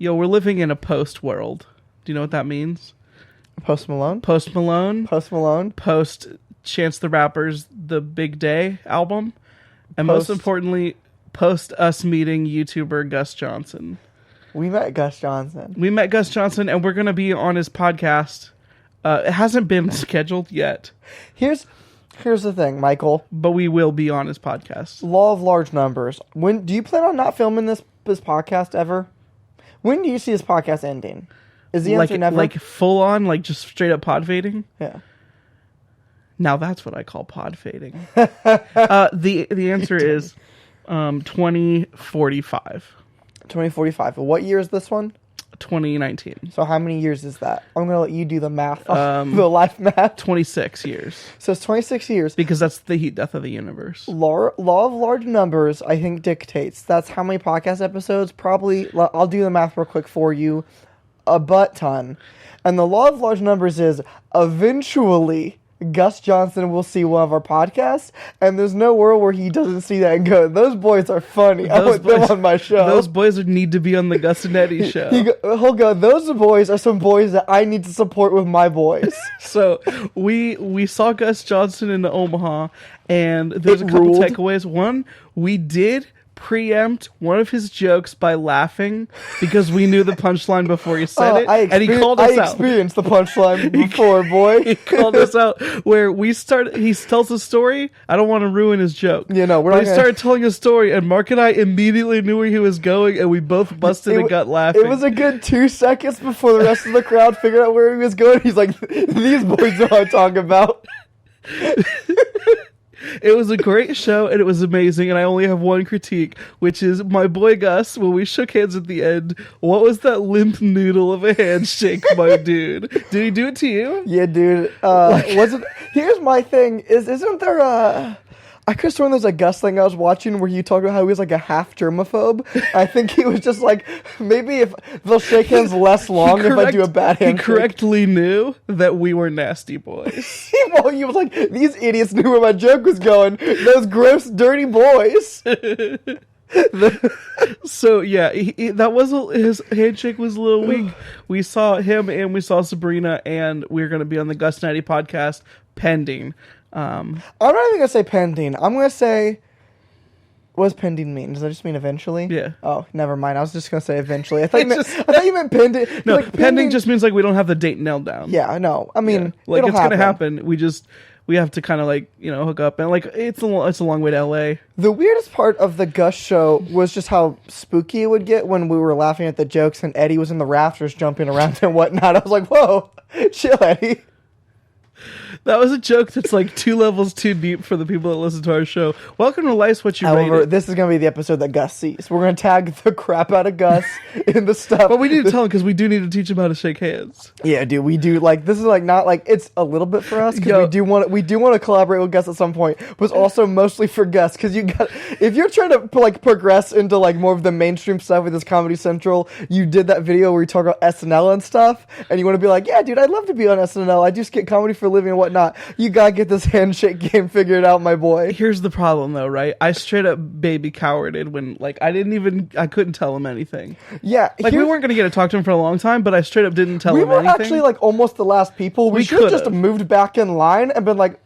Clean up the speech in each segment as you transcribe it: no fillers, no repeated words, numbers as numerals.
Yo, we're living in a post world. Do you know what that means? Post Malone? Post Malone. Post Malone? Post Chance the Rapper's The Big Day album. And most importantly, post us meeting YouTuber Gus Johnson. We met Gus Johnson. And we're going to be on his podcast. It hasn't been scheduled yet. Here's the thing, Michael. But we will be on his podcast. Law of large numbers. When do you plan on not filming this podcast ever? When do you see this podcast ending? Is the answer never? Like full on, like just straight up pod fading? Yeah. Now that's what I call pod fading. The answer is 2045. 2045. What year is this one? 2019. So how many years is that? I'm going to let you do the math. The life math. 26 years. So it's 26 years. Because that's the heat death of the universe. Law of large numbers, I think, dictates. That's how many podcast episodes? Probably, I'll do the math real quick for you. A butt ton. And the law of large numbers is eventually Gus Johnson will see one of our podcasts, and there's no world where he doesn't see that and go, those boys are funny. I want them on my show. Those boys need to be on the Gus and Eddy show. He'll go, those boys are some boys that I need to support with my boys. So we saw Gus Johnson in Omaha, and there's a couple takeaways. One, we did preempt one of his jokes by laughing because we knew the punchline before he said it, and he called us out. I experienced the punchline before, boy. He called us out where he tells a story. I don't want to ruin his joke. You know, he started telling a story, and Mark and I immediately knew where he was going, and we both busted a gut laughing. It was a good 2 seconds before the rest of the crowd figured out where he was going. He's like, these boys know what I'm talking about. It was a great show, and it was amazing, and I only have one critique, which is my boy Gus, when we shook hands at the end, what was that limp noodle of a handshake, my dude? Did he do it to you? Yeah, dude. Here's my thing, isn't there I could have sworn there's a Gus thing I was watching where he talked about how he was like a half germaphobe. I think he was just like, maybe if they'll shake hands less long if I do a bad handshake. He correctly knew that we were nasty boys. Well, he was like, these idiots knew where my joke was going. Those gross, dirty boys. So yeah, his handshake was a little weak. We saw him and we saw Sabrina, and we're going to be on the Gus and Eddy podcast pending. I'm not even going to say pending. I'm going to say, what does pending mean? Does that just mean eventually? Yeah. Oh, never mind. I was just going to say eventually. I thought you meant pending. No, like, pending just means like we don't have the date nailed down. Yeah, I know. I mean, like it's going to happen. We have to kind of like, hook up, and like it's a long way to LA. The weirdest part of the Gus show was just how spooky it would get when we were laughing at the jokes and Eddie was in the rafters jumping around and whatnot. I was like, whoa, chill, Eddie. That was a joke that's like 2 levels too deep for the people that listen to our show. Welcome to Life's What You Rated. This is going to be the episode that Gus sees. We're going to tag the crap out of Gus in the stuff. But we need to tell him because we do need to teach him how to shake hands. Yeah, dude, we do. Like, this is like not like it's a little bit for us because we do want to collaborate with Gus at some point. But it's also mostly for Gus because if you're trying to like progress into like more of the mainstream stuff with this Comedy Central, you did that video where you talk about SNL and stuff, and you want to be like, yeah, dude, I'd love to be on SNL. I do skit comedy for a living and whatnot. You gotta get this handshake game figured out, my boy. Here's the problem though, right? I straight up baby cowarded when like I couldn't tell him anything. Yeah. Like we weren't gonna get to talk to him for a long time, but I straight up didn't tell him anything. We were actually like almost the last people. We should have just moved back in line and been like,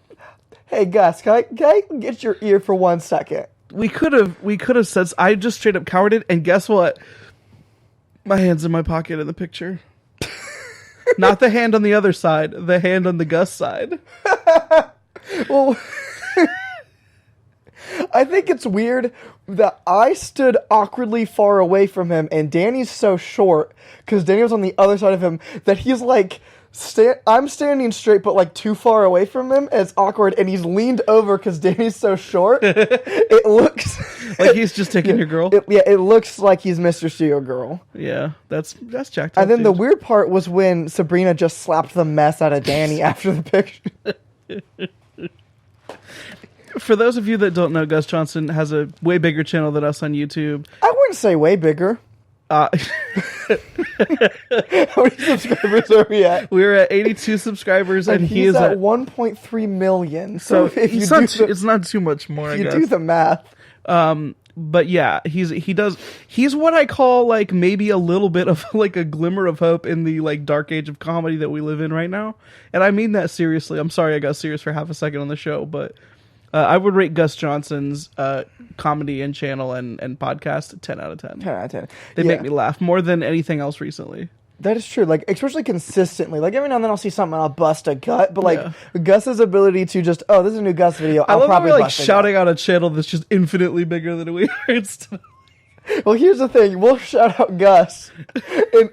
hey Gus, can I get your ear for 1 second? We could have said, I just straight up cowarded, and guess what? My hand's in my pocket in the picture. Not the hand on the other side, the hand on the Gus side. Well, I think it's weird that I stood awkwardly far away from him, and Danny's so short, because Danny was on the other side of him, that he's like, I'm standing straight, but like too far away from him, and it's awkward, and he's leaned over because Danny's so short. It looks like he's just taking your girl. It looks like he's Mr. Steel Girl. Yeah, that's jacked up. And then the weird part was when Sabrina just slapped the mess out of Danny after the picture. For those of you that don't know, Gus Johnson has a way bigger channel than us on YouTube. I wouldn't say way bigger. How many subscribers are we at? We're at 82 subscribers, and he's at 1.3 million. So if it's not too much more. If you do the math, But yeah, he's what I call like maybe a little bit of like a glimmer of hope in the like dark age of comedy that we live in right now. And I mean that seriously. I'm sorry I got serious for half a second on the show, but I would rate Gus Johnson's comedy and channel and podcast a 10 out of 10. 10 out of 10. They make me laugh more than anything else recently. That is true. Like, especially consistently. Like, every now and then I'll see something and I'll bust a gut. But, like, Gus's ability to just, oh, this is a new Gus video. I'll probably like shouting out a channel that's just infinitely bigger than we are. Well, here's the thing. We'll shout out Gus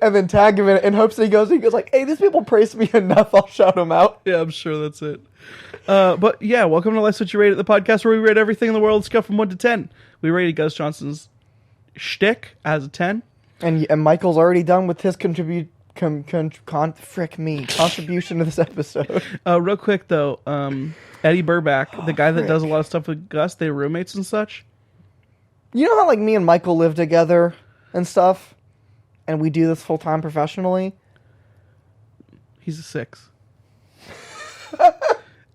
and then tag him in hopes that he goes like, hey, these people praise me enough. I'll shout him out. Yeah, I'm sure that's it. But yeah, welcome to Less What You Rate It, the podcast where we rate everything in the world scale from 1 to 10. We rated Gus Johnson's shtick as a 10. And Michael's already done with his contribution to this episode. Real quick though, Eddy Burback, the guy that does a lot of stuff with Gus, they're roommates and such. You know how like me and Michael live together and stuff, and we do this full time professionally? He's a 6.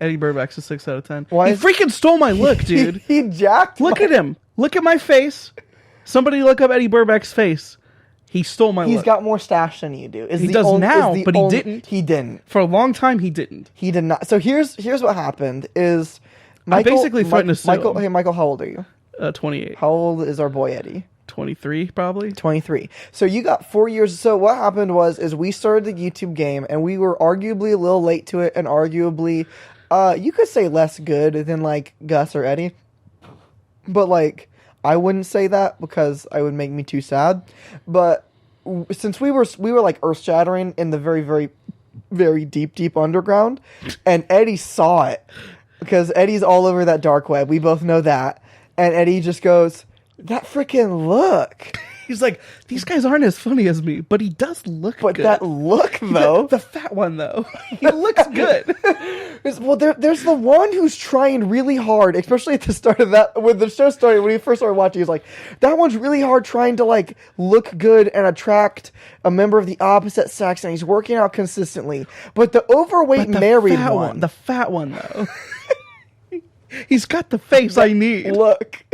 Eddy Burback's a 6 out of 10. Why he freaking stole my look, dude. He jacked. Look at him. Look at my face. Somebody look up Eddy Burback's face. He stole my look. He's got more stash than you do. He does now, but he didn't. He didn't. For a long time, he didn't. He did not. So here's what happened is Michael... I basically threatened to sue him. Hey, Michael, how old are you? 28. How old is our boy Eddy? 23, probably. 23. So you got 4 years. So what happened is we started the YouTube game, and we were arguably a little late to it, and arguably, you could say less good than, like, Gus or Eddy. But, like... I wouldn't say that because I would make me too sad. But since we were like earth shattering in the very, very, very deep underground, and Eddy saw it because Eddy's all over that dark web. We both know that. And Eddy just goes, that freaking look. He's like, these guys aren't as funny as me, but he does look good. But that look, though. The fat one, though. He looks good. Well, there's the one who's trying really hard, especially at the start of that, when the show started, when he first started watching, he's like, that one's really hard trying to, like, look good and attract a member of the opposite sex, and he's working out consistently. But the overweight married one. The fat one, though. He's got the face I need. Look.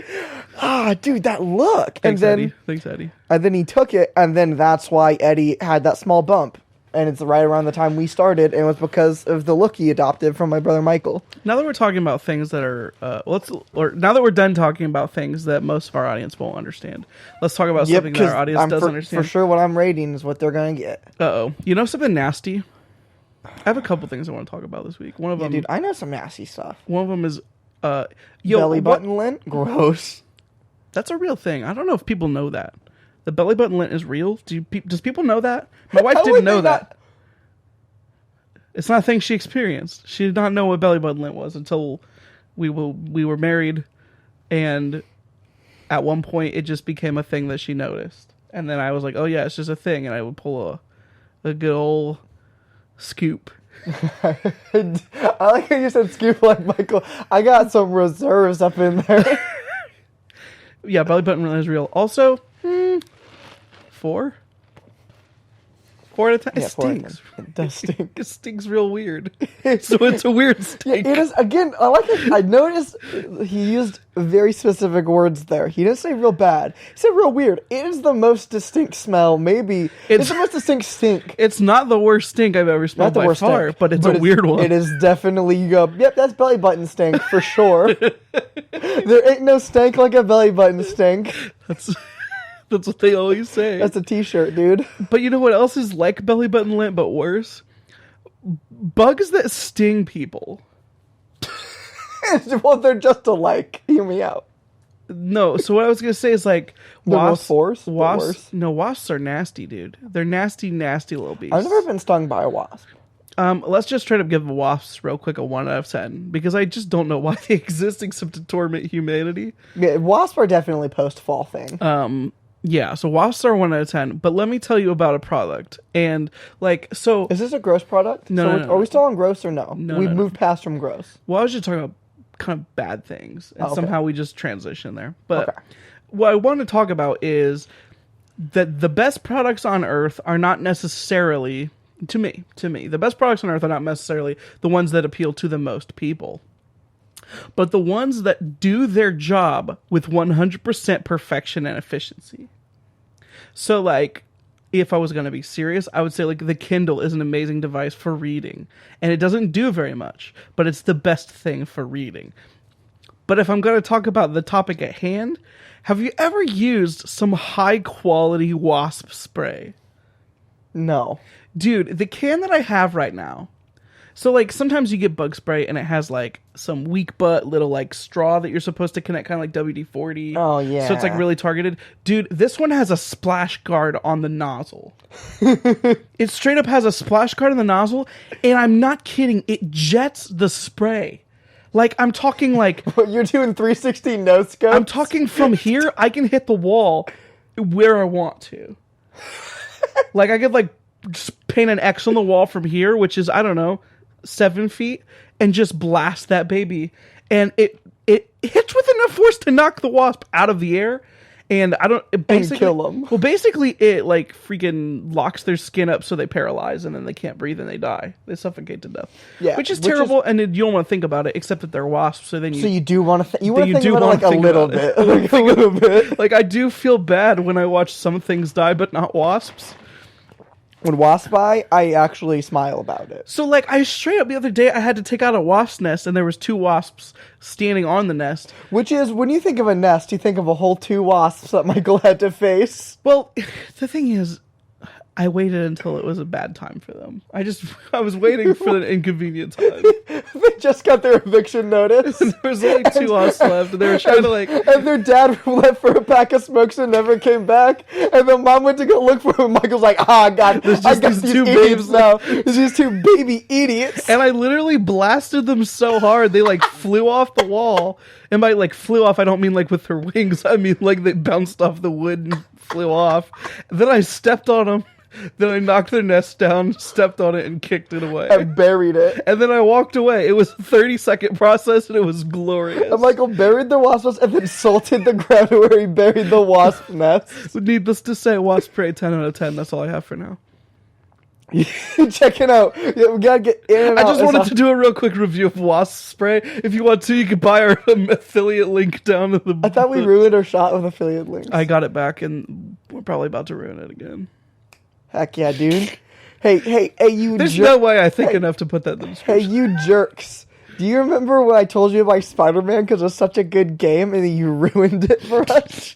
Dude, that look. Thanks, Eddy. Thanks, Eddy. And then he took it, and then that's why Eddy had that small bump. And it's right around the time we started, and it was because of the look he adopted from my brother Michael. Now that we're talking about things that are, now that we're done talking about things that most of our audience won't understand, let's talk about something that our audience does understand. For sure, what I'm rating is what they're going to get. Uh-oh. You know something nasty? I have a couple things I want to talk about this week. One of them... dude, I know some nasty stuff. One of them is... belly button lint? Gross. That's a real thing. I don't know if people know that. The belly button lint is real. Does people know that? My wife didn't know that. It's not a thing she experienced. She did not know what belly button lint was until we were married, and at one point it just became a thing that she noticed. And then I was like, oh yeah, it's just a thing, and I would pull a good old scoop. I like how you said scoop like Michael. I got some reserves up in there. Yeah, belly button lint is real. Also, 4? 4 out of 10. It stinks. It does stink. It stinks real weird. So it's a weird stink. Yeah, it is. Again, I like it. I noticed he used very specific words there. He didn't say real bad. He said real weird. It is the most distinct smell, maybe. It's the most distinct stink. It's not the worst stink I've ever smelled by far, but it's a weird one. It is definitely, you go, yep, that's belly button stink for sure. There ain't no stank like a belly button stink. That's what they always say. That's a t-shirt, dude. But you know what else is like belly button lint, but worse? Bugs that sting people. Well, they're just alike. Hear me out. No, so what I was going to say is like... Wasps are nasty, dude. They're nasty, nasty little beasts. I've never been stung by a wasp. Let's just try to give the wasps real quick a 1 out of 10, because I just don't know why they exist except to torment humanity. Yeah, wasps are definitely post-fall thing. Yeah, so wasps are 1 out of 10, but let me tell you about a product. And, like, so... Is this a gross product? No. Are we still on gross or no? No, We've moved past from gross. Well, I was just talking about kind of bad things, and somehow we just transition there. But what I want to talk about is that the best products on Earth are not necessarily... To me, the best products on Earth are not necessarily the ones that appeal to the most people. but the ones that do their job with 100% perfection and efficiency. So, like, if I was going to be serious, I would say, like, the Kindle is an amazing device for reading. And it doesn't do very much, but it's the best thing for reading. But if I'm going to talk about the topic at hand, have you ever used some high-quality wasp spray? No. Dude, the can that I have right now. So, like, sometimes you get bug spray and it has, like, some weak butt little, like, straw that you're supposed to connect, kind of like WD-40. Oh, yeah. So it's, like, really targeted. Dude, this one has a splash guard on the nozzle. It straight up has a splash guard on the nozzle, and I'm not kidding. It jets the spray. Like, I'm talking, like... You're doing 360 no-scopes? I'm talking from here, I can hit the wall where I want to. Like, I could, like, just paint an X on the wall from here, which is, I don't know, 7 feet, and just blast that baby. And it hits with enough force to knock the wasp out of the air. And I don't... And kill them. Well, basically, it, like, freaking locks their skin up so they paralyze, and then they can't breathe and they die. They suffocate to death. Yeah. Which is terrible, and you don't want to think about it, except that they're wasps, so then you... So you do want to... you want to think about it, like, a little bit. Like, a little bit. Like, I do feel bad when I watch some things die, but not wasps. When wasps die, I actually smile about it. So, like, I straight up the other day, I had to take out a wasp's nest, and there was 2 wasps standing on the nest. Which is, when you think of a nest, you think of a whole 2 wasps that Michael had to face. Well, the thing is, I waited until it was a bad time for them. I was waiting for the inconvenient time. They just got their eviction notice. There was only 2 wasps left, and they were trying to, like... And their dad left for a pack of smokes and never came back. And then mom went to go look for him. Michael's like, God, I got these 2 idiots now. There's these 2 baby idiots. And I literally blasted them so hard, they, like, flew off the wall. And by, like, flew off, I don't mean, like, with their wings. I mean, like, they bounced off the wood and flew off. Then I stepped on them. Then I knocked their nest down, stepped on it, and kicked it away. And buried it. And then I walked away. It was a 30-second process, and it was glorious. And Michael buried the wasp nest and then salted the ground where he buried the wasp nest. Needless to say, wasp spray 10 out of 10. That's all I have for now. Check it out. Yeah, we gotta get in and I out. just wanted to do a real quick review of wasp spray. If you want to, you can buy our affiliate link down in the... I thought we ruined our shot with affiliate links. I got it back, and we're probably about to ruin it again. Heck yeah, dude. Hey, you There's no way I think enough to put that in the description. Hey, you jerks. Do you remember when I told you about Spider-Man because it was such a good game and then you ruined it for us?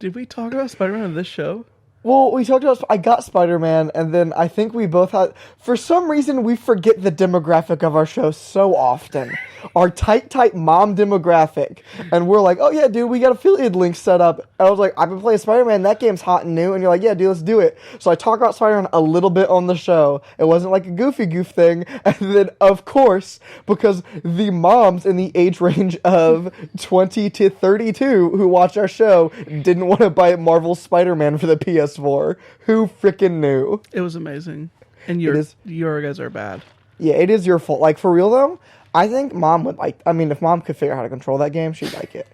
Did we talk about Spider-Man on this show? Well, we talked about... I got Spider-Man, and then I think we both had... For some reason, we forget the demographic of our show so often. Our tight mom demographic. And we're like, oh yeah, dude, we got affiliate links set up. And I was like, I've been playing Spider-Man, that game's hot and new. And you're like, yeah, dude, let's do it. So I talk about Spider-Man a little bit on the show. It wasn't like a goofy goof thing. And then, of course, because the moms in the age range of 20 to 32 who watch our show didn't want to buy Marvel's Spider-Man for the PS4. Who freaking knew? It was amazing. And your guys are bad. Yeah, it is your fault. Like, for real, though, I think mom would like... I mean, if mom could figure out how to control that game, she'd like it.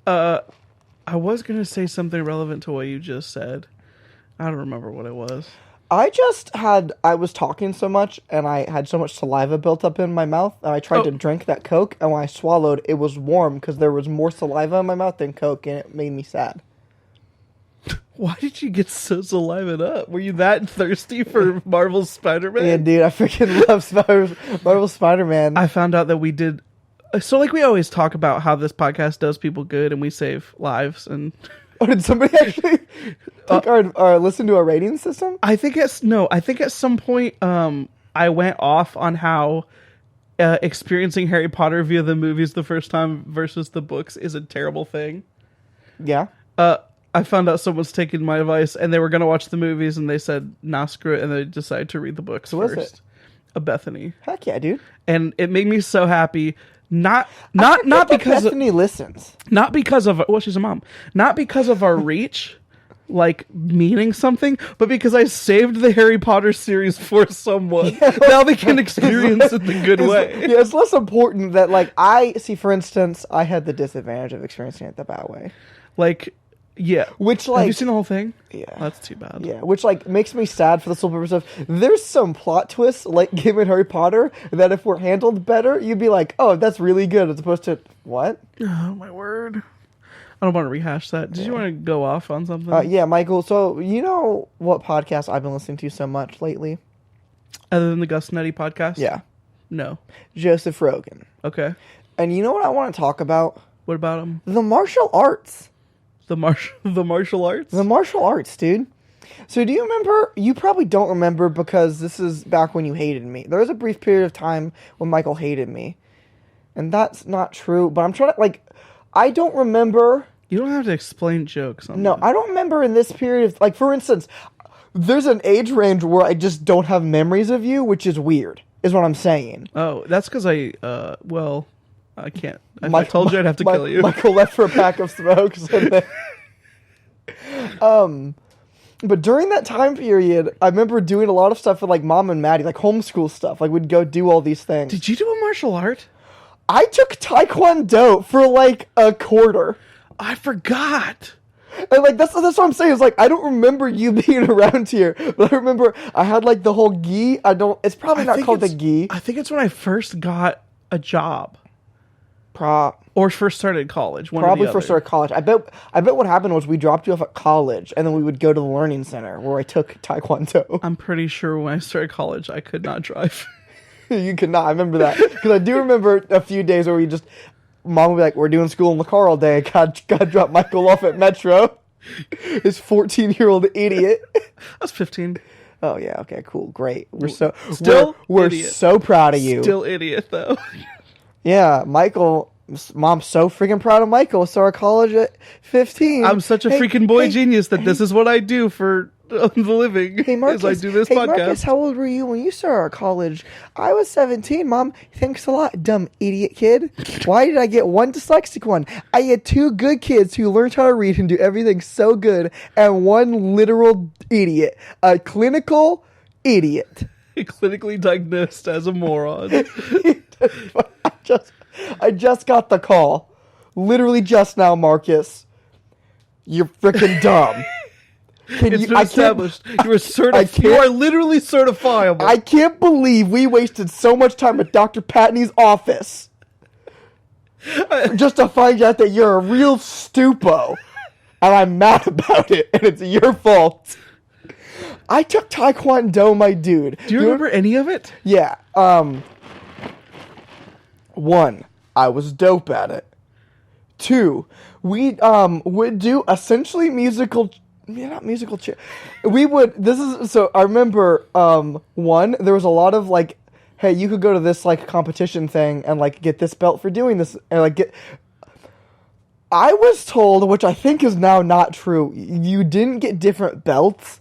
I was going to say something relevant to what you just said. I don't remember what it was. I was talking so much, and I had so much saliva built up in my mouth, and I tried to drink that Coke, and when I swallowed, it was warm, because there was more saliva in my mouth than Coke, and it made me sad. Why did you get so salivated up? Were you that thirsty for Marvel's Spider-Man? Yeah, dude, I freaking love Marvel's Spider-Man. I found out that we did... So, like, we always talk about how this podcast does people good and we save lives. And oh, did somebody actually listen to our rating system? I think at some point I went off on how experiencing Harry Potter via the movies the first time versus the books is a terrible thing. Yeah. I found out someone's taken my advice, and they were going to watch the movies, and they said, nah, screw it, and they decided to read the books first. Was it? A Bethany. Heck yeah, dude. And it made me so happy. Not because Bethany listens. Not because of... Well, she's a mom. Not because of our reach, like, meaning something, but because I saved the Harry Potter series for someone. Yeah, now they can experience it the good way. Yeah, it's less important that, like, for instance, I had the disadvantage of experiencing it the bad way. Like... Yeah. Which, like... Have you seen the whole thing? Yeah. Oh, that's too bad. Yeah, which, like, makes me sad for the sole purpose of... There's some plot twists, like Game in Harry Potter, that if were handled better, you'd be like, oh, that's really good, as opposed to... What? Oh, my word. I don't want to rehash that. Did you want to go off on something? Yeah, Michael, so you know what podcast I've been listening to so much lately? Other than the Gus and Eddy podcast? Yeah. No. Joseph Rogan. Okay. And you know what I want to talk about? What about him? The martial arts. The martial arts? The martial arts, dude. So do you remember? You probably don't remember because this is back when you hated me. There was a brief period of time when Michael hated me. And that's not true. But I'm trying to, like... I don't remember... You don't have to explain jokes. No, I don't remember in this period of... Like, for instance, there's an age range where I just don't have memories of you, which is weird, is what I'm saying. Oh, that's because I can't. If I told you, I'd have to kill you. Michael left for a pack of smokes. But during that time period, I remember doing a lot of stuff with, like, Mom and Maddie, like, homeschool stuff. Like, we'd go do all these things. Did you do a martial art? I took Taekwondo for, like, a quarter. I forgot. And, like, that's what I'm saying. It's like, I don't remember you being around here. But I remember I had, like, the whole gi. It's probably not called the gi. I think it's when I first got a job. Or first started college. Probably first started college. I bet what happened was we dropped you off at college, and then we would go to the learning center where I took Taekwondo. I'm pretty sure when I started college, I could not drive. You could not. I remember that. Because I do remember a few days where Mom would be like, we're doing school in the car all day. Gotta drop Michael off at Metro. This 14-year-old idiot. I was 15. Oh, yeah. Okay, cool. Great. We're so proud of you. Still idiot, though. Yeah, Michael... Mom's so freaking proud of Michael. Started college at 15. I'm such a freaking boy genius that this is what I do for the living. Hey, Marcus. I do this podcast. Marcus, how old were you when you started college? I was 17, Mom. Thanks a lot, dumb idiot kid. Why did I get one dyslexic one? I had two good kids who learned how to read and do everything so good, and one literal idiot. A clinical idiot. Clinically diagnosed as a moron. I just got the call. Literally just now, Marcus. You're freaking dumb. It's been established. You are literally certifiable. I can't believe we wasted so much time at Dr. Patney's office just to find out that you're a real stupo. And I'm mad about it, and it's your fault. I took Taekwondo, my dude. Do you remember any of it? Yeah. One, I was dope at it. Two, we would do essentially musical. Yeah, not musical chair. We would. I remember. One, there was a lot of like, hey, you could go to this like competition thing and like get this belt for doing this, and like get. I was told, which I think is now not true. You didn't get different belts.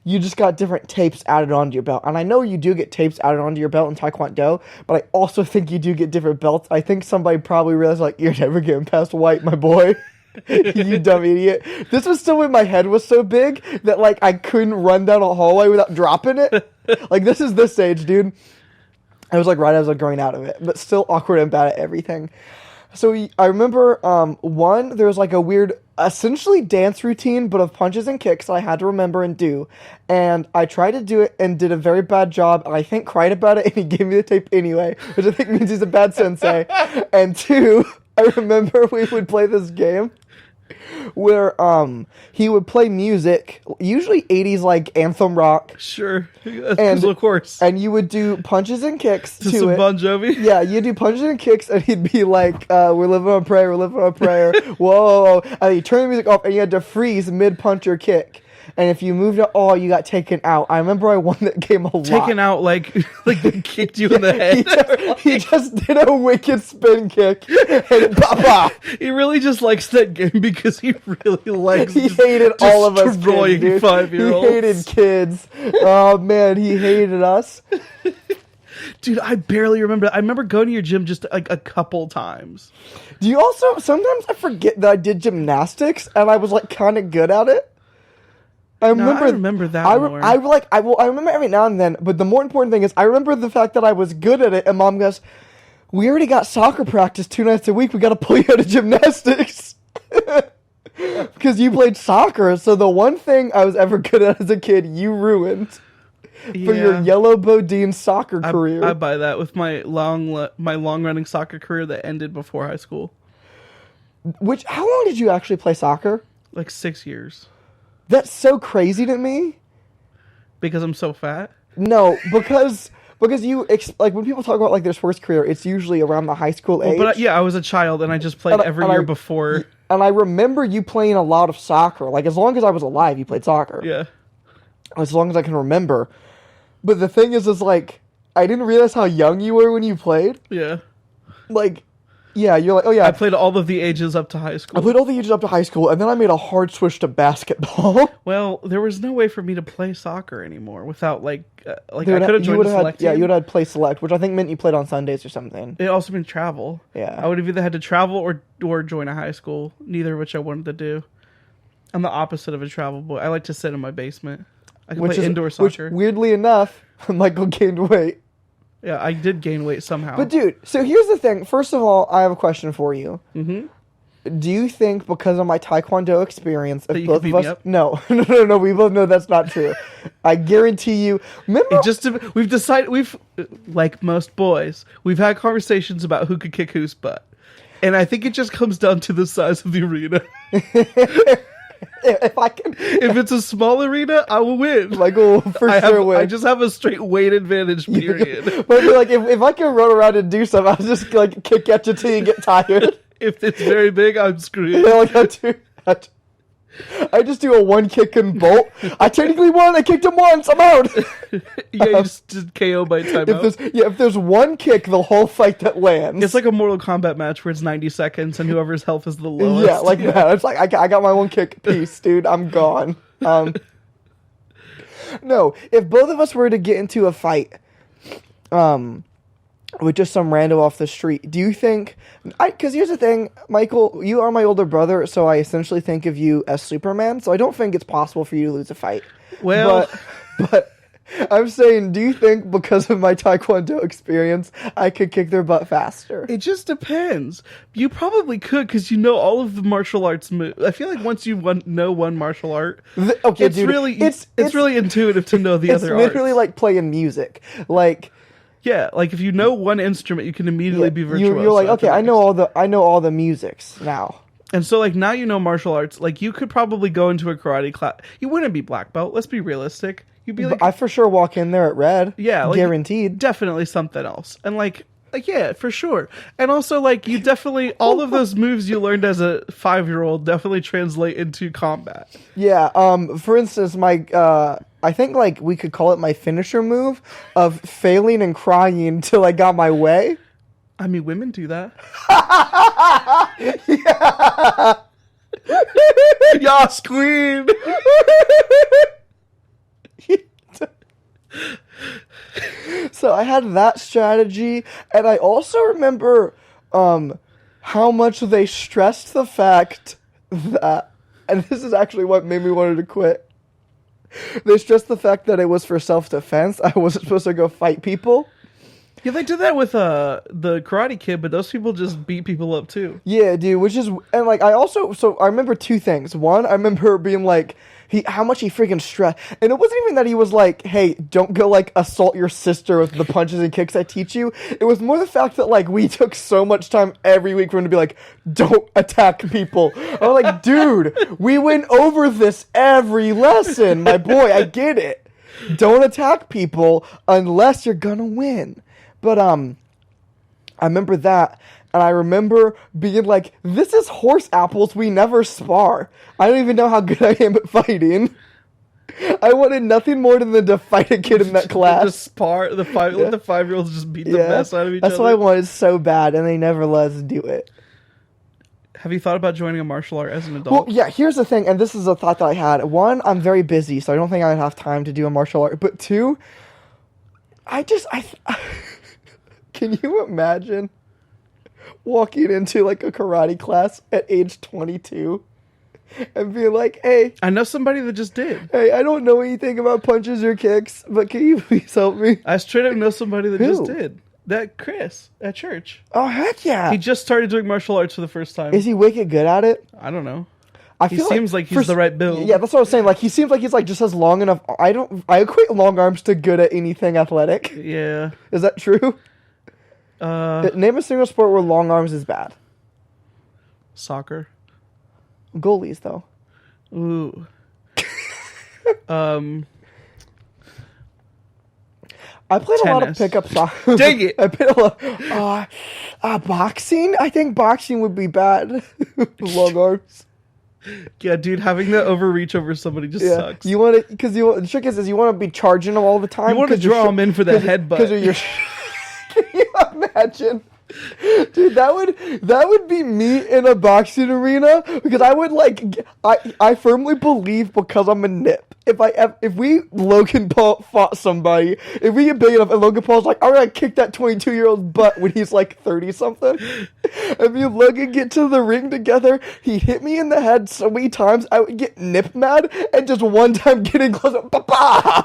You just got different tapes added onto your belt. And I know you do get tapes added onto your belt in Taekwondo, but I also think you do get different belts. I think somebody probably realized, like, you're never getting past white, my boy. You dumb idiot. This was still when my head was so big that, like, I couldn't run down a hallway without dropping it. Like, this is this age, dude. I was, like, right as I was growing out of it, but still awkward and bad at everything. So I remember, one, there was like a weird, essentially dance routine, but of punches and kicks I had to remember and do. And I tried to do it and did a very bad job. And I think cried about it, and he gave me the tape anyway, which I think means he's a bad sensei. And two, I remember we would play this game where he would play music, usually 80s like anthem rock. Sure, and of course. And you would do punches and kicks to some it. Bon Jovi. Yeah, you do punches and kicks, and he'd be like, "We're living on prayer, we're living on prayer." Whoa! And you turn the music off, and you had to freeze mid punch or kick. And if you moved at all, you got taken out. I remember I won that game a lot. Taken out like they kicked you in the head. He just did a wicked spin kick. And papa. He really just likes that game because he really likes. He hated all of us. Destroying 5-year-olds. He hated kids. Oh man, he hated us. Dude, I barely remember. I remember going to your gym just like a couple times. Do you also sometimes I forget that I did gymnastics and I was like kind of good at it? I remember that more. I remember every now and then, but the more important thing is I remember the fact that I was good at it, and Mom goes, "We already got soccer practice 2 nights a week. We got to pull you out of gymnastics." Because you played soccer, so the one thing I was ever good at as a kid, you ruined for your yellow Bodine soccer career. I buy that with my long-running soccer career that ended before high school. How long did you actually play soccer? Like 6 years. That's so crazy to me. Because I'm so fat? No, because you like when people talk about like their sports career, it's usually around the high school age. But I was a child and I just played every year before. And I remember you playing a lot of soccer. Like as long as I was alive, you played soccer. Yeah. As long as I can remember. But the thing is like I didn't realize how young you were when you played. Yeah. Like, yeah, you're like, oh yeah. I played all of the ages up to hhigh school. I played all the ages up to high school, and then I made a hard switch to basketball. Well, there was no way for me to play soccer anymore without I could have joined a select team. Yeah, you would have had play select, which I think meant you played on Sundays or something. It also meant travel. Yeah. I would have either had to travel or join a high school, neither of which I wanted to do. I'm the opposite of a travel boy. I like to sit in my basement. I can play indoor soccer. Which, weirdly enough, Michael gained weight. Yeah, I did gain weight somehow. But dude, so here's the thing. First of all, I have a question for you. Mm-hmm. Do you think because of my Taekwondo experience, if both of us... No, we both know that's not true. I guarantee you... Remember... We've decided, like most boys, we've had conversations about who could kick whose butt. And I think it just comes down to the size of the arena. If it's a small arena, I will win. Michael will for sure win. I just have a straight weight advantage, period. But like, if I can run around and do something, I'll just like kick at you till you get tired. If it's very big, I'm screwed. Yeah, like I just do a one kick and bolt. I technically won. I kicked him once. I'm out. Yeah, you just KO by timeout. If there's one kick, the whole fight that lands. It's like a Mortal Kombat match where it's 90 seconds and whoever's health is the lowest. Yeah, like that. It's like I got my one kick. Peace, dude. I'm gone. No, if both of us were to get into a fight, with just some rando off the street, do you think... Because here's the thing, Michael, you are my older brother, so I essentially think of you as Superman, so I don't think it's possible for you to lose a fight. Well... But I'm saying, do you think because of my Taekwondo experience, I could kick their butt faster? It just depends. You probably could, because you know all of the martial arts moves. I feel like once you know one martial art, it's really intuitive to know the other arts. It's literally like playing music. Like... Yeah, like if you know one instrument, you can immediately be virtuoso. You're like, okay, I know all the musics now. And so, like, now you know martial arts. Like, you could probably go into a karate class. You wouldn't be black belt. Let's be realistic. You'd be like, I for sure walk in there at red. Yeah, like, guaranteed. Definitely something else. And like yeah, for sure. And also, like, you definitely all of those moves you learned as a 5-year-old definitely translate into combat. Yeah. For instance, I think, like, we could call it my finisher move of failing and crying until I got my way. I mean, women do that. Yeah. Yas, queen! So I had that strategy, and I also remember how much they stressed the fact that, and this is actually what made me wanted to quit, they stressed the fact that it was for self-defense. I wasn't supposed to go fight people. Yeah, they did that with the Karate Kid, but those people just beat people up too. Yeah, dude, and like I remember two things. One, I remember being like, how much he freaking stressed. And it wasn't even that he was like, hey, don't go like assault your sister with the punches and kicks I teach you. It was more the fact that like we took so much time every week for him to be like, don't attack people. I was like, dude, we went over this every lesson, my boy. I get it. Don't attack people unless you're gonna win. But I remember that, and I remember being like, this is horse apples, we never spar. I don't even know how good I am at fighting. I wanted nothing more than to fight a kid in that class. Just spar, let the 5-year-olds just beat the mess out of each other. That's what I wanted so bad, and they never let us do it. Have you thought about joining a martial art as an adult? Well, yeah, here's the thing, and this is a thought that I had. One, I'm very busy, so I don't think I'd have time to do a martial art. But two, can you imagine walking into like a karate class at age 22 and being like, hey, I know somebody that just did. Hey, I don't know anything about punches or kicks, but can you please help me? I straight up know somebody that just did. That Chris at church. Oh, heck yeah. He just started doing martial arts for the first time. Is he wicked good at it? I don't know. He seems like he's the right build. Yeah, that's what I was saying. Like, he seems like he's like just has long enough. I equate long arms to good at anything athletic. Yeah. Is that true? Name a single sport where long arms is bad. Soccer. Goalies, though. Ooh. I played a lot of pickup soccer. Dang it! I played a lot. Boxing? I think boxing would be bad. Long arms. Yeah, dude, having the overreach over somebody just sucks. You want to, because the trick is you want to be charging them all the time. You want to draw them in for the headbutt. Because of your. Can you imagine? Dude, that would be me in a boxing arena, because I would I firmly believe, because I'm a nip, if we Logan Paul fought somebody, if we get big enough and Logan Paul's like, I'm gonna kick that 22-year-old's butt when he's like 30 something, if me and Logan get to the ring together, he hit me in the head so many times I would get nip mad and just one time getting close,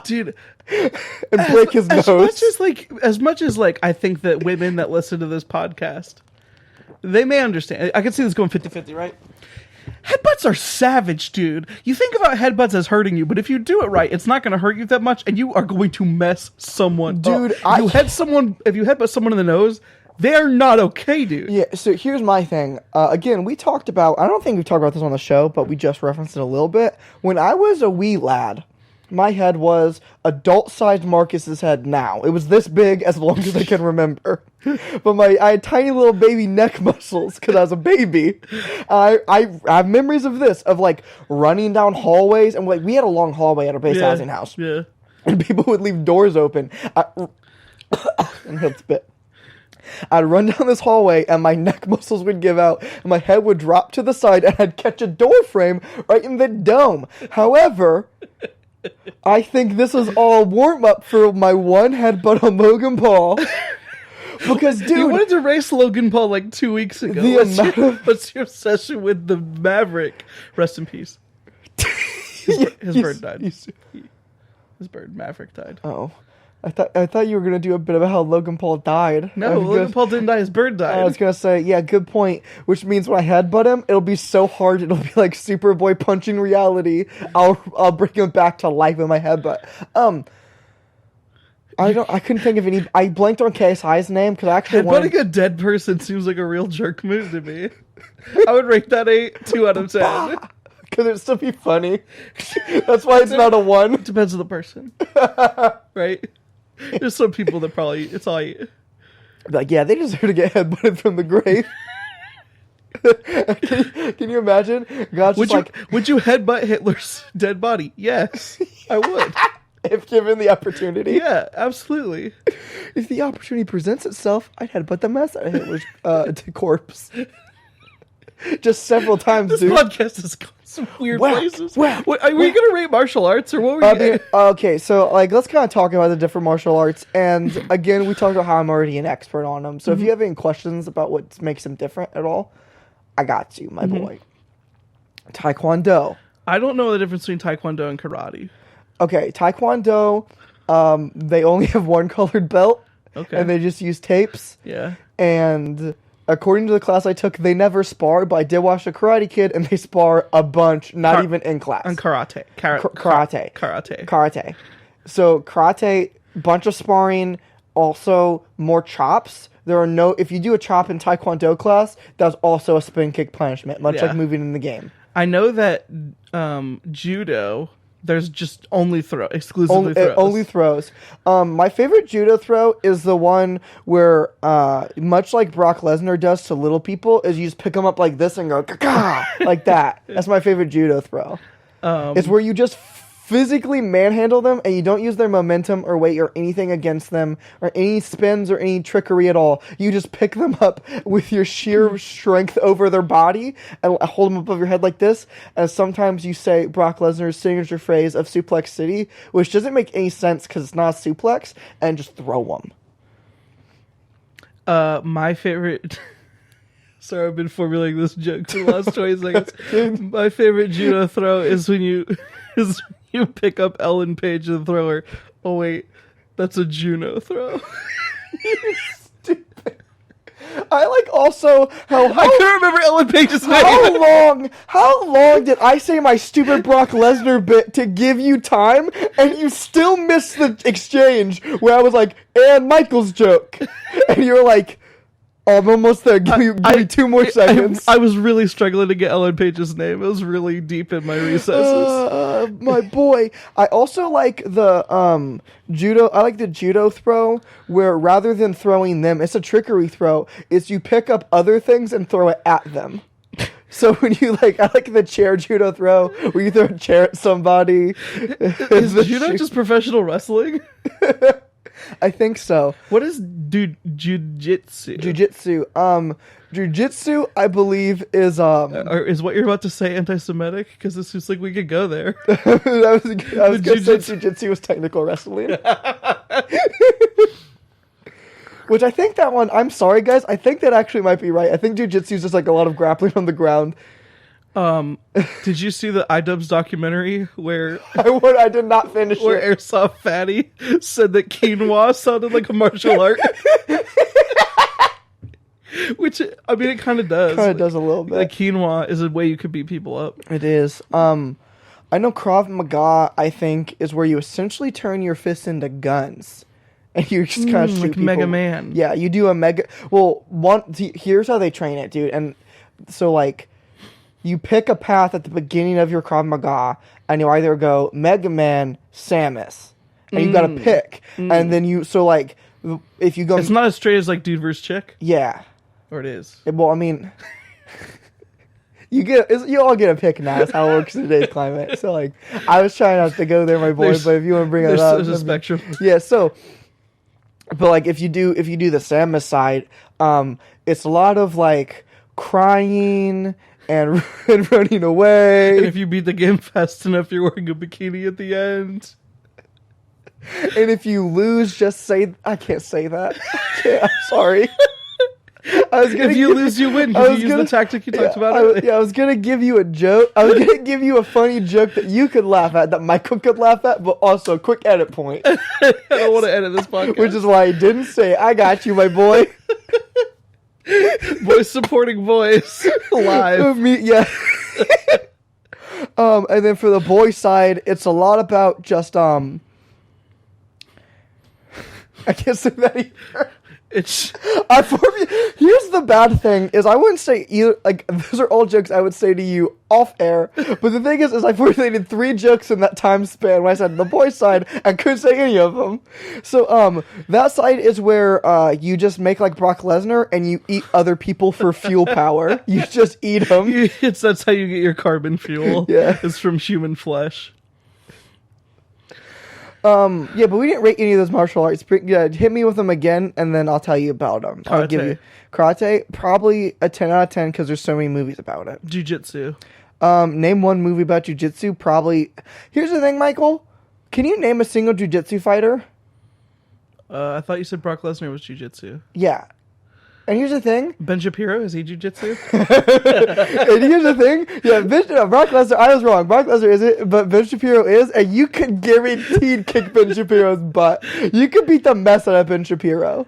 dude, and break his nose. As much as I think that women that listen to this podcast, they may understand. I can see this going 50-50, right? Headbutts are savage, dude. You think about headbutts as hurting you, but if you do it right, it's not going to hurt you that much, and you are going to mess someone dude, up. If you headbutt someone in the nose, they are not okay, dude. Yeah, so here's my thing. Again, we talked about, I don't think we talked about this on the show, but we just referenced it a little bit. When I was a wee lad, my head was adult-sized Marcus's head now. It was this big as long as I can remember. But I had tiny little baby neck muscles because I was a baby. I have memories of this, of running down hallways. And we had a long hallway at our base housing house. Yeah. And people would leave doors open. And he'll spit. I'd run down this hallway and my neck muscles would give out and my head would drop to the side and I'd catch a door frame right in the dome. However, I think this is all warm-up for my one headbutt on Logan Paul. Because, dude... You wanted to race Logan Paul 2 weeks ago. What's your obsession with the Maverick? Rest in peace. His bird died. His bird, Maverick, died. Oh. I thought you were going to do a bit of how Logan Paul died. No, Logan Paul didn't die. His bird died. I was going to say, yeah, good point. Which means when I headbutt him, it'll be so hard. It'll be like Superboy punching reality. I'll bring him back to life with my headbutt. I couldn't think of any. I blanked on KSI's name because I actually headbutting a dead person seems like a real jerk move to me. I would rate that 2 out of 10. Because it'd still be funny. That's why it's not a 1. Depends on the person. Right? There's some people that probably, it's all you. Yeah, they deserve to get headbutted from the grave. Can you imagine? God's would you headbutt Hitler's dead body? Yes, I would. If given the opportunity. Yeah, absolutely. If the opportunity presents itself, I'd headbutt the mess out of Hitler's corpse. Just several times, this dude. This podcast has gone some weird places. Were you going to rate martial arts, or what were you okay, so let's kind of talk about the different martial arts. And again, we talked about how I'm already an expert on them. So if you have any questions about what makes them different at all, I got you, my boy. Taekwondo. I don't know the difference between Taekwondo and karate. Okay, Taekwondo, they only have one colored belt. Okay. And they just use tapes. Yeah. And... according to the class I took, they never spar, but I did watch a Karate Kid, and they spar a bunch, not even in class. And karate. Karate. Karate. So karate, bunch of sparring, also more chops. If you do a chop in Taekwondo class, that's also a spin kick punishment, much like moving in the game. I know that judo... there's just exclusively throws. Only throws. My favorite judo throw is the one where, much like Brock Lesnar does to little people, is you just pick them up like this and go, ka-ka, like that. That's my favorite judo throw. It's where you just physically manhandle them and you don't use their momentum or weight or anything against them or any spins or any trickery at all. You just pick them up with your sheer strength over their body and hold them above your head like this. And sometimes you say Brock Lesnar's signature phrase of Suplex City, which doesn't make any sense because it's not a suplex, and just throw them. My favorite... Sorry, I've been formulating this joke for the last 20 seconds. My favorite judo throw is when you pick up Ellen Page and throw her. Oh wait, that's a Juno throw. You stupid. I like also how I couldn't remember Ellen Page's name. How long did I say my stupid Brock Lesnar bit to give you time, and you still missed the exchange where I was like, and Michael's joke, and you were like, oh, I'm almost there. Give me 2 more seconds. I was really struggling to get Ellen Page's name. It was really deep in my recesses. My boy. I also like the judo. I like the judo throw where rather than throwing them, it's a trickery throw. Is you pick up other things and throw it at them. So when you I like the chair judo throw where you throw a chair at somebody. Is judo just professional wrestling? I think so. What is jujitsu? Jujitsu, I believe, is is what you're about to say anti-Semitic? Because it seems like we could go there. I was going to say jujitsu was technical wrestling. Which I think that one, I'm sorry guys, I think that actually might be right. I think jujitsu is just like a lot of grappling on the ground. Did you see the iDubbbz documentary where I did not finish where Airsoft Fatty said that quinoa sounded like a martial art? Which, I mean, it kind of does. Kind of does a little bit. Like, quinoa is a way you could beat people up. It is. I know Krav Maga, I think, is where you essentially turn your fists into guns. And you just kind of shoot like people. Mega Man. Yeah, you do a mega... Well, here's how they train it, dude. And so, like... You pick a path at the beginning of your Krav Maga, and you either go Mega Man, Samus, and you gotta pick. And then if you go... It's not as straight as, like, dude versus chick? Yeah. Or it is? Well, I mean... You all get a pick now. That's how it works in today's climate. So, like, I was trying not to go there, my boy, but if you want to bring it up... There's a spectrum. Yeah, so... But, like, if you do the Samus side, it's a lot of, like, crying... And running away. And if you beat the game fast enough, you're wearing a bikini at the end. And if you lose, just say... I can't say that. I'm sorry. If you lose, you win. Because you use the tactic you talked about earlier. I was going to give you a joke. I was going to give you a funny joke that you could laugh at, that Michael could laugh at, but also, quick edit point. I don't want to edit this podcast. Which is why I didn't say, I got you, my boy. Voice supporting voice live. Yeah. And then for the boy side, it's a lot about just I can't say that either. It's here's the bad thing is I wouldn't say either, like those are all jokes I would say to you off air, but the thing is I formulated 3 jokes in that time span when I said the boy side and couldn't say any of them. So that side is where you just make like Brock Lesnar and you eat other people for fuel power. You just eat them. That's how you get your carbon fuel. Yeah, it's from human flesh. Yeah, but we didn't rate any of those martial arts. Yeah, hit me with them again, and then I'll tell you about them. I'll give you karate, probably a 10 out of 10 because there's so many movies about it. Jiu-jitsu. Name one movie about jiu-jitsu. Probably. Here's the thing, Michael. Can you name a single jiu-jitsu fighter? I thought you said Brock Lesnar was jiu-jitsu. Yeah. And here's the thing. Ben Shapiro, is he jiu-jitsu? And here's the thing. Yeah, Brock Lesnar, I was wrong. Brock Lesnar isn't, but Ben Shapiro is, and you could guaranteed kick Ben Shapiro's butt. You could beat the mess out of Ben Shapiro.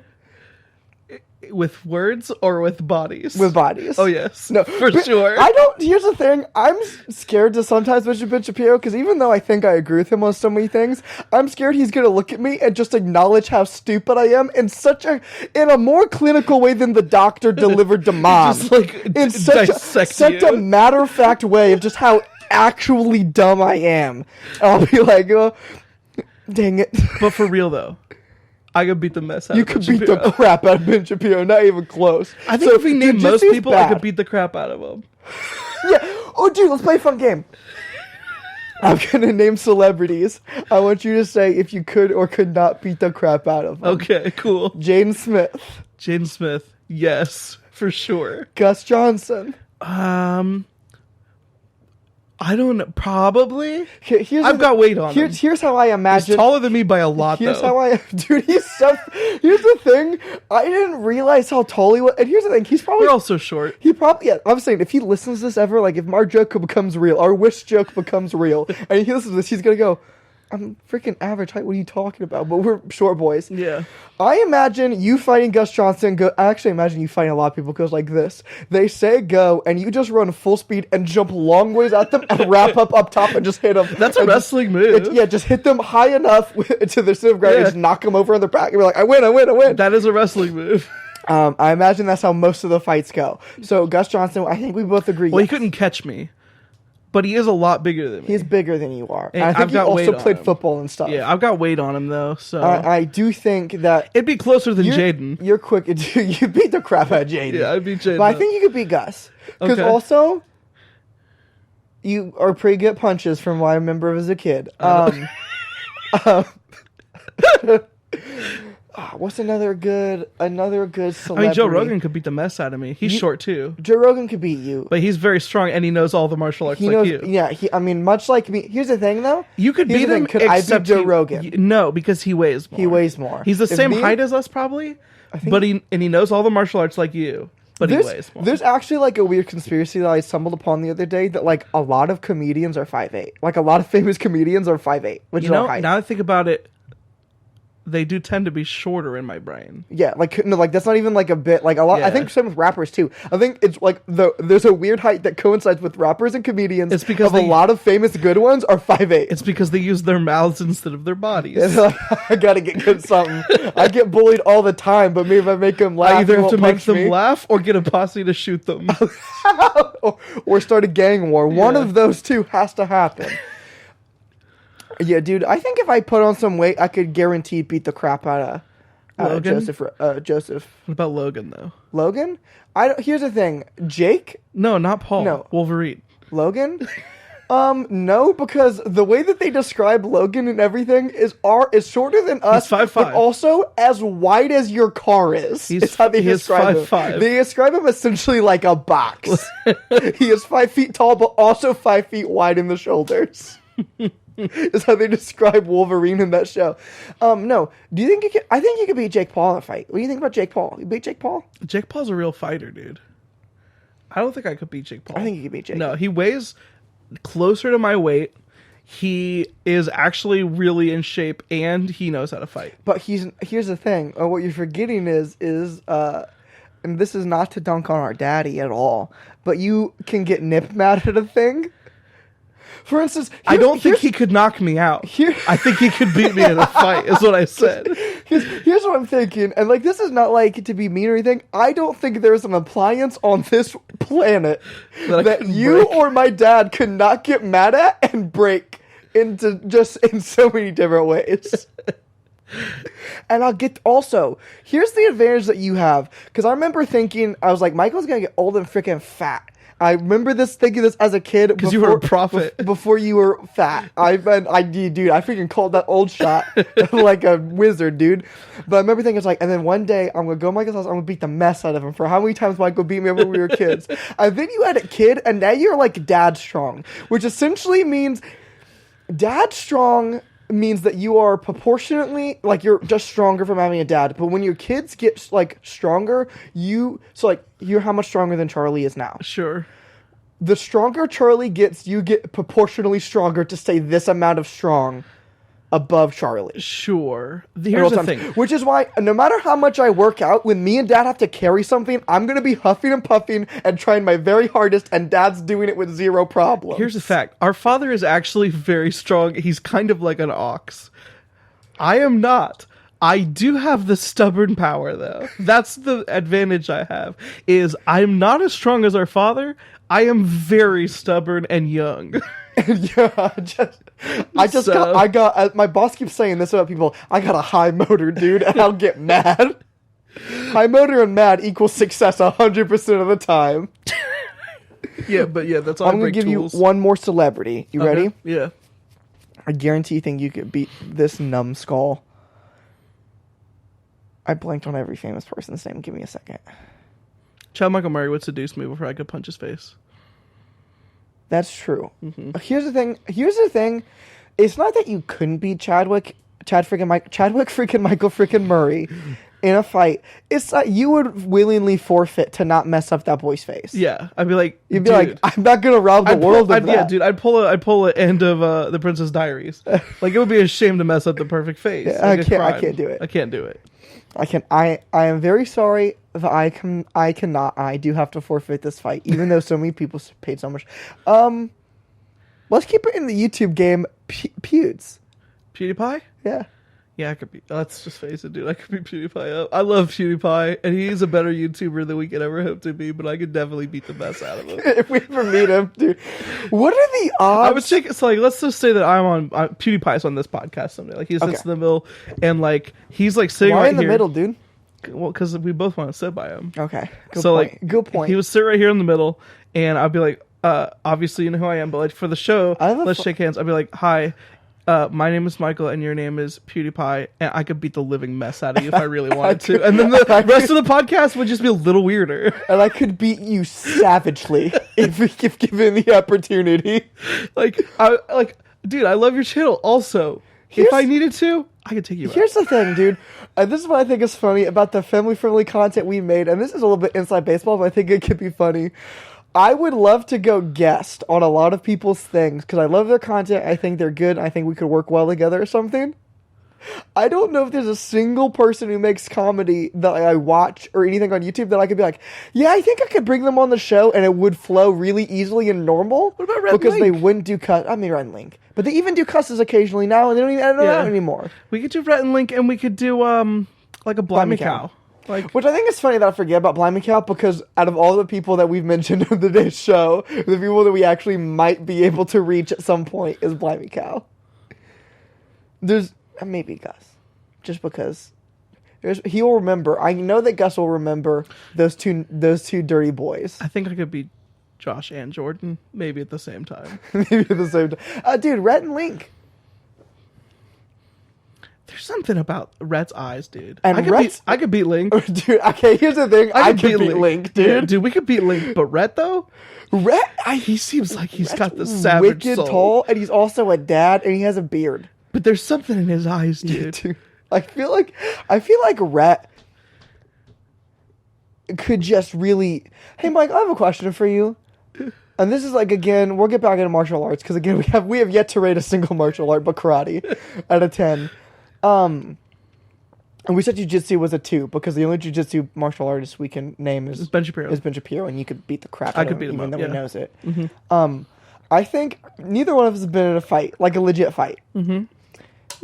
With words or with bodies? With bodies. Oh, yes. No, for sure. Here's the thing. I'm scared to sometimes mention Ben Shapiro because even though I think I agree with him on so many things, I'm scared he's going to look at me and just acknowledge how stupid I am in a more clinical way than the doctor delivered to mom. Just like in such a matter-of-fact way of just how actually dumb I am. I'll be like, oh, dang it. But for real, though. I could beat the mess out of Ben Shapiro. You could beat the crap out of Ben Shapiro, not even close. I think if we name most people, I could beat the crap out of them. Yeah. Oh, dude, let's play a fun game. I'm going to name celebrities. I want you to say if you could or could not beat the crap out of them. Okay, cool. Jaden Smith. Jaden Smith. Yes, for sure. Gus Johnson. I don't know. Probably. I've got weight on him. Here's how I imagine. He's taller than me by a lot, Here's the thing. I didn't realize how tall he was. And here's the thing. We're all so short. I'm saying, if he listens to this ever, like, if our joke becomes real, our wish joke becomes real, and he listens to this, he's going to go, I'm freaking average height. What are you talking about? But we're short boys. Yeah. I imagine you fighting Gus Johnson. I actually imagine you fighting a lot of people goes like this. They say go, and you just run full speed and jump long ways at them and wrap up top and just hit them. That's a wrestling move. Just hit them high enough to their center of gravity and just knock them over on their back. And be like, I win. That is a wrestling move. I imagine that's how most of the fights go. So Gus Johnson, I think we both agree. Well, he couldn't catch me. But he is a lot bigger than me. He's bigger than you are. And I think I've got he weight also on played him. football and stuff. Yeah, I've got weight on him, though. So I do think that... It'd be closer than Jaden. You're quick. You beat the crap out of Jaden. Yeah, I'd beat Jaden. But I think you could beat Gus. Because also, you are pretty good at punches from what I remember as a kid. What's another good celebrity? I mean, Joe Rogan could beat the mess out of me. He's short, too. Joe Rogan could beat you. But he's very strong, and he knows all the martial arts like you. Yeah, I mean, much like me. Here's the thing, though. You could beat him, Could I beat Joe Rogan? No, because he weighs more. He weighs more. He's the same height as us, probably, but he knows all the martial arts like you. But he weighs more. There's actually like a weird conspiracy that I stumbled upon the other day that like a lot of comedians are 5'8". Like a lot of famous comedians are 5'8", which is our height. Now that I think about it, they do tend to be shorter in my brain. Yeah, like that's not even like a bit like a lot. Yeah. I think same with rappers too. I think it's like there's a weird height that coincides with rappers and comedians. It's because a lot of famous good ones are 5'8". It's because they use their mouths instead of their bodies. I gotta get good at something. I get bullied all the time, but maybe if I make them laugh, I either have to make them laugh or get a posse to shoot them, or start a gang war. Yeah. One of those two has to happen. Yeah, dude, I think if I put on some weight, I could guarantee beat the crap out of Joseph. What about Logan, though? Logan? Here's the thing. Jake? No, not Paul. No. Wolverine. Logan? No, because the way that they describe Logan and everything is shorter than us, he's 5'5", but also as wide as your car is. Is how they describe him. 5'5". They describe him essentially like a box. He is 5 feet tall, but also 5 feet wide in the shoulders. Is how they describe Wolverine in that show. No. Do you think you could... I think you could beat Jake Paul in a fight. What do you think about Jake Paul? You beat Jake Paul? Jake Paul's a real fighter, dude. I don't think I could beat Jake Paul. I think you could beat Jake. No, he weighs closer to my weight. He is actually really in shape, and he knows how to fight. But here's the thing. What you're forgetting is and this is not to dunk on our daddy at all, but you can get nip mad at a thing. For instance, I don't think he could knock me out. I think he could beat me in a fight, is what I said. Here's what I'm thinking, and like this is not like to be mean or anything. I don't think there's an appliance on this planet that you or my dad could not get mad at and break into just in so many different ways. And I'll get also, here's the advantage that you have, because I remember thinking, I was like, Michael's gonna get old and freaking fat. I remember thinking this as a kid because you were a prophet before you were fat. I freaking called that old shot like a wizard, dude. But I remember thinking it's like, and then one day I'm gonna go to Michael's house. I'm gonna beat the mess out of him for how many times Michael beat me when we were kids. And then you had a kid, and now you're like dad strong, which essentially means dad strong means that you are proportionately like you're just stronger from having a dad. But when your kids get like stronger, you're how much stronger than Charlie is now. Sure. The stronger Charlie gets, you get proportionally stronger to stay this amount of strong above Charlie. Sure. Here's the thing. Which is why no matter how much I work out, when me and dad have to carry something, I'm going to be huffing and puffing and trying my very hardest, and dad's doing it with zero problems. Here's the fact. Our father is actually very strong. He's kind of like an ox. I am not. I do have the stubborn power, though. That's the advantage I have, is I'm not as strong as our father. I am very stubborn and young. Yeah, I got my boss keeps saying this about people. I got a high motor, dude, and I'll get mad. High motor and mad equals success 100% of the time. Yeah, that's all. I'm gonna give you one more celebrity. You ready? Yeah. I guarantee you think you could beat this numbskull. I blanked on every famous person's name. Give me a second. Chad Michael Murray would seduce me before I could punch his face. That's true. Mm-hmm. Here's the thing. It's not that you couldn't beat Chadwick freaking Michael freaking Murray. in a fight, it's like you would willingly forfeit to not mess up that boy's face. Yeah, I'd be like, you'd be like, I'm not gonna rob the world of that. Yeah, dude, I'd pull an end of The Princess Diaries. Like, it would be a shame to mess up the perfect face. Yeah, like I can't do it. I can't do it. I am very sorry that I cannot. I do have to forfeit this fight, even though so many people paid so much. Let's keep it in the YouTube game. Pewds. PewDiePie? Yeah. Yeah, I could be. Let's just face it, dude. I could be PewDiePie. I love PewDiePie, and he's a better YouTuber than we could ever hope to be. But I could definitely beat the mess out of him if we ever meet him, dude. What are the odds? I would think it's like, let's just say that PewDiePie's on this podcast someday. Like, he sits in the middle, and like he's like sitting right here. Why in the middle, dude? Well, because we both want to sit by him. Okay. Good point. He would sit right here in the middle, and I'd be like, obviously you know who I am, but like for the show, let's shake hands. I'd be like, hi. My name is Michael, and your name is PewDiePie, and I could beat the living mess out of you if I really wanted to. And then the rest of the podcast would just be a little weirder. And I could beat you savagely if given the opportunity. Dude, I love your channel. Also, if I needed to, I could take you out. Here's the thing, dude. This is what I think is funny about the family-friendly content we made, and this is a little bit inside baseball, but I think it could be funny. I would love to go guest on a lot of people's things because I love their content. I think they're good. I think we could work well together or something. I don't know if there's a single person who makes comedy that I watch or anything on YouTube that I could be like, yeah, I think I could bring them on the show and it would flow really easily and normal. What about Red Because Link? they wouldn't do cuss. I mean, Red Link. But they even do cusses occasionally now and they don't even edit it out anymore. We could do Red and Link, and we could do like a Blimey Cow. Which I think is funny that I forget about Blimey Cow because out of all the people that we've mentioned on today's show, the people that we actually might be able to reach at some point is Blimey Cow. There's maybe Gus, just because he will remember. I know that Gus will remember those two dirty boys. I think I could be Josh and Jordan, maybe at the same time. Maybe at the same time. Dude, Rhett and Link. There's something about Rhett's eyes, dude. And I could beat Link. Dude, okay, here's the thing. I could beat Link, dude. Yeah, dude, we could beat Link. But Rhett, though? He seems like he's got the savage wicked soul. Tall, and he's also a dad, and he has a beard. But there's something in his eyes, dude. Yeah, dude. I feel like Rhett could just really... Hey, Mike, I have a question for you. And this is like, again, we'll get back into martial arts, because again, we have yet to rate a single martial art, but karate out of 10. And we said jiu-jitsu was a 2 because the only jiu-jitsu martial artist we can name is Ben Shapiro. And you could beat the crap out of him even though he knows it. Mm-hmm. I think neither one of us has been in a fight, like a legit fight. Mm-hmm.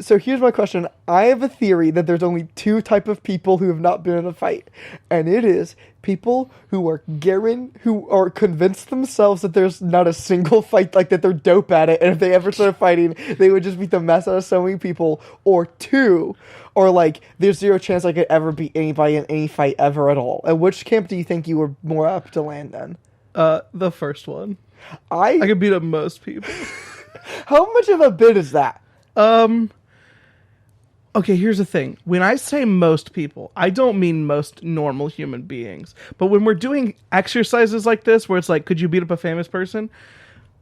So here's my question. I have a theory that there's only 2 type of people who have not been in a fight. And it is people who are convinced themselves that there's not a single fight, like that they're dope at it. And if they ever started fighting, they would just beat the mess out of so many people. Or 2, or like there's 0 chance I could ever beat anybody in any fight ever at all. At which camp do you think you were more apt to land then? The first one. I could beat up most people. How much of a bit is that? Okay, here's the thing. When I say most people, I don't mean most normal human beings. But when we're doing exercises like this, where it's like, could you beat up a famous person?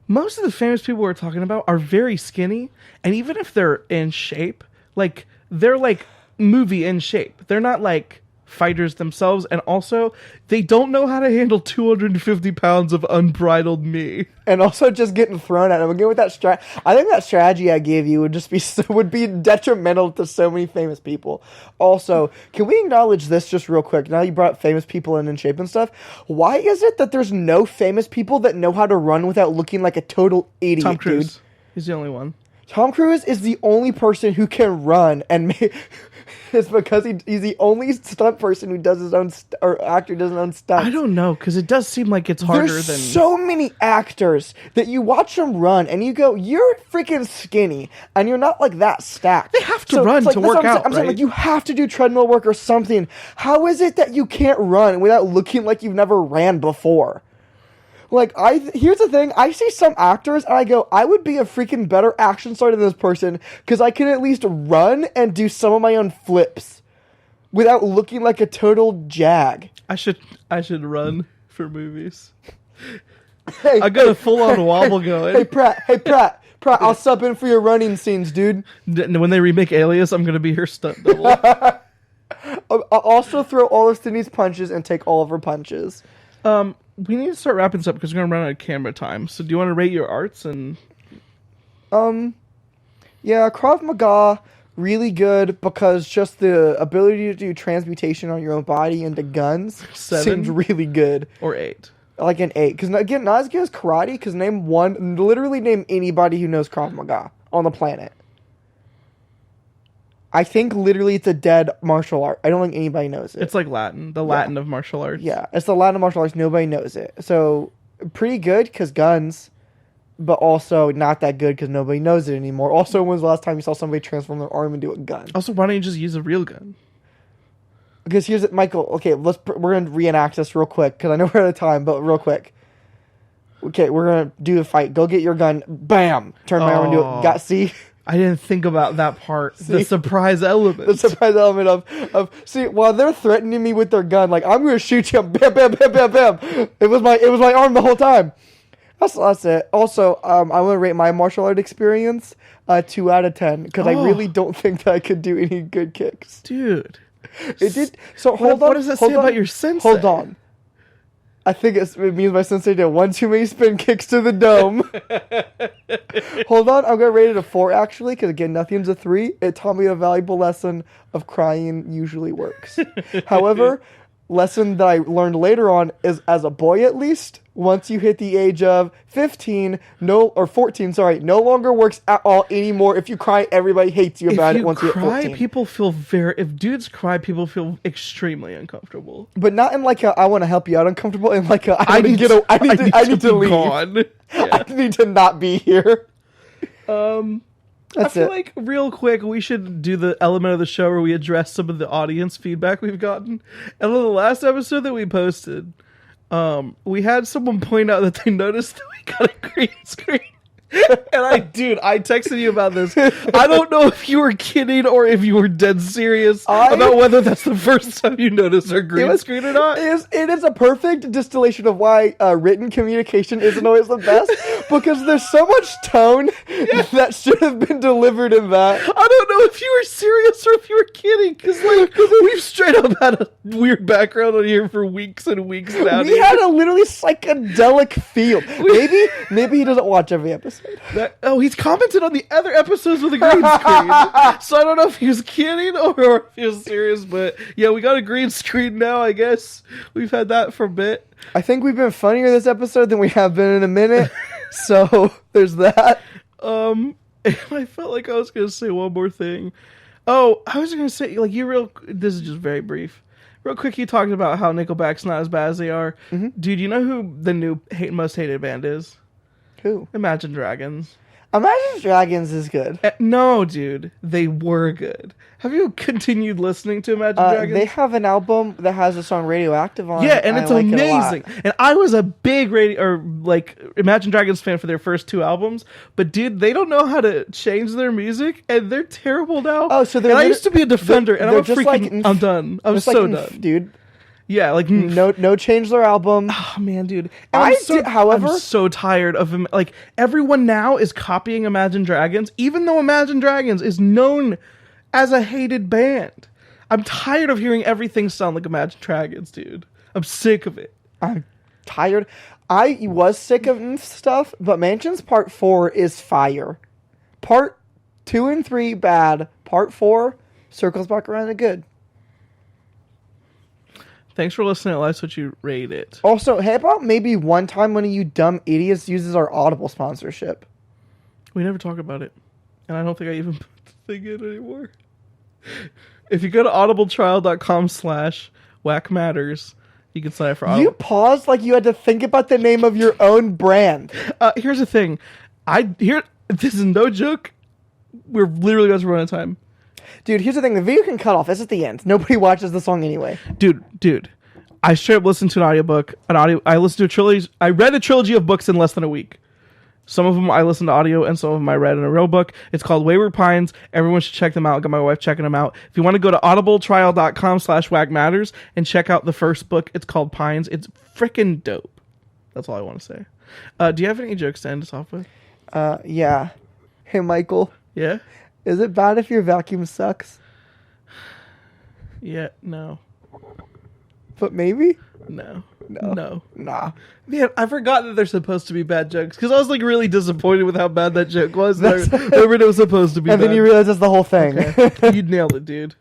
Most of the famous people we're talking about are very skinny. And even if they're in shape, like, they're like movie in shape. They're not like fighters themselves. And also, they don't know how to handle 250 pounds of unbridled me. And also just getting thrown at them. Again, with that I think that strategy I gave you would be detrimental to so many famous people. Also, can we acknowledge this just real quick? Now you brought up famous people in shape and stuff. Why is it that there's no famous people that know how to run without looking like a total idiot, Tom Cruise. Dude? He's the only one. Tom Cruise is the only person who can run, and it's because he's the only stunt person who does his own actor does his own stunts. I don't know, because it does seem like it's harder There's than... so many actors that you watch them run, and you go, you're freaking skinny, and you're not like that stacked. They have to run to work out, I'm saying, like, you have to do treadmill work or something. How is it that you can't run without looking like you've never ran before? Like, here's the thing. I see some actors, and I go, I would be a freaking better action star than this person, because I can at least run and do some of my own flips without looking like a total jag. I should run for movies. Hey, I got a full-on wobble going. Hey, Pratt, I'll sub in for your running scenes, dude. When they remake Alias, I'm going to be her stunt double. I'll also throw all of Sydney's punches and take all of her punches. We need to start wrapping this up because we're gonna run out of camera time. So do you want to rate your arts and? Yeah, Krav Maga, really good because just the ability to do transmutation on your own body into guns 7? seems really good. Or 8. Like an 8. Because, again, not as good as karate, because literally name anybody who knows Krav Maga on the planet. I think literally it's a dead martial art. I don't think anybody knows it. It's like Latin. The Latin of martial arts. Yeah, it's the Latin of martial arts. Nobody knows it. So, pretty good because guns... But also not that good because nobody knows it anymore. Also, when's the last time you saw somebody transform their arm into a gun? Also, why don't you just use a real gun? Because here's it, Michael. Okay, we're gonna reenact this real quick because I know we're out of time, but real quick. Okay, we're gonna do the fight. Go get your gun. Bam! Turn my arm into it. See? I didn't think about that part. See? The surprise element. The surprise element of see, while they're threatening me with their gun, like I'm gonna shoot you. Bam! Bam! Bam! Bam! Bam! It was my arm the whole time. That's it. Also, I'm going to rate my martial art experience 2 out of 10 because I really don't think that I could do any good kicks. Dude. It did. So hold on. What does that say about your sensei? Hold on. I think it means my sensei did 1 too many spin kicks to the dome. Hold on. I'm going to rate it a 4 actually because, again, nothing's a 3. It taught me a valuable lesson of crying usually works. However, lesson that I learned later on is as a boy at least, once you hit the age of 14, no longer works at all anymore. If you cry, everybody hates you about it once you hit 14. If dudes cry, people feel extremely uncomfortable. But not in like a I want to help you out uncomfortable, in like a I need to leave. Gone. Yeah. I need to not be here. I feel like real quick we should do the element of the show where we address some of the audience feedback we've gotten. And on the last episode that we posted, we had someone point out that they noticed that we got a green screen. And I texted you about this. I don't know if you were kidding or if you were dead serious about whether that's the first time you noticed our green screen or not. It is a perfect distillation of why written communication isn't always the best, because there's so much tone that should have been delivered in that. I don't know if you were serious or if you were kidding, because we've straight up had a weird background on here for weeks and weeks now. We had a literally psychedelic feel. Maybe he doesn't watch every episode. He's commented on the other episodes with a green screen. So I don't know if he was kidding or if he was serious, but yeah, we got a green screen now, I guess. We've had that for a bit. I think we've been funnier this episode than we have been in a minute. So there's that. I felt like I was going to say one more thing. Oh, I was going to say, this is just very brief. Real quick, you talked about how Nickelback's not as bad as they are. Mm-hmm. Dude, you know who the new most hated band is? Who? Imagine Dragons. Imagine Dragons is good. No, dude. They were good. Have you continued listening to Imagine Dragons? They have an album that has a song Radioactive on it. Yeah, and it's amazing. And I was a big Imagine Dragons fan for their first 2 albums. But dude, they don't know how to change their music, and they're terrible now. Oh, so I used to be a defender, and I'm done. I'm so done. Dude. Yeah, no change their album. Oh man, dude. However, I'm so tired of him. Like, everyone now is copying Imagine Dragons, even though Imagine Dragons is known as a hated band. I'm tired of hearing everything sound like Imagine Dragons, dude. I'm sick of it. I'm tired. I was sick of stuff, but Mansions Part 4 is fire. Part 2 and 3 bad. Part 4 circles back around to good. Thanks for listening. That's what you rate it. Also, how about maybe one time one of you dumb idiots uses our Audible sponsorship? We never talk about it. And I don't think I even put the thing in anymore. If you go to audibletrial.com/WackMatters, you can sign up for Audible. You paused like you had to think about the name of your own brand. Here's the thing. This is no joke. We're literally about to run out of time. Dude, here's the thing. The video can cut off. It's at the end. Nobody watches the song anyway. Dude. I straight up listened to an audiobook. I listened to a trilogy. I read a trilogy of books in less than a week. Some of them I listened to audio, and some of them I read in a real book. It's called Wayward Pines. Everyone should check them out. I got my wife checking them out. If you want to go to audibletrial.com/WackMatters and check out the first book, it's called Pines. It's freaking dope. That's all I want to say. Do you have any jokes to end us off with? Yeah. Hey, Michael. Yeah? Is it bad if your vacuum sucks? Yeah, no. But maybe? No. No. No. Nah. Man, I forgot that they're supposed to be bad jokes because I was like really disappointed with how bad that joke was. I remembered it was supposed to be and bad. then you realize that's the whole thing. Okay. You nailed it, dude.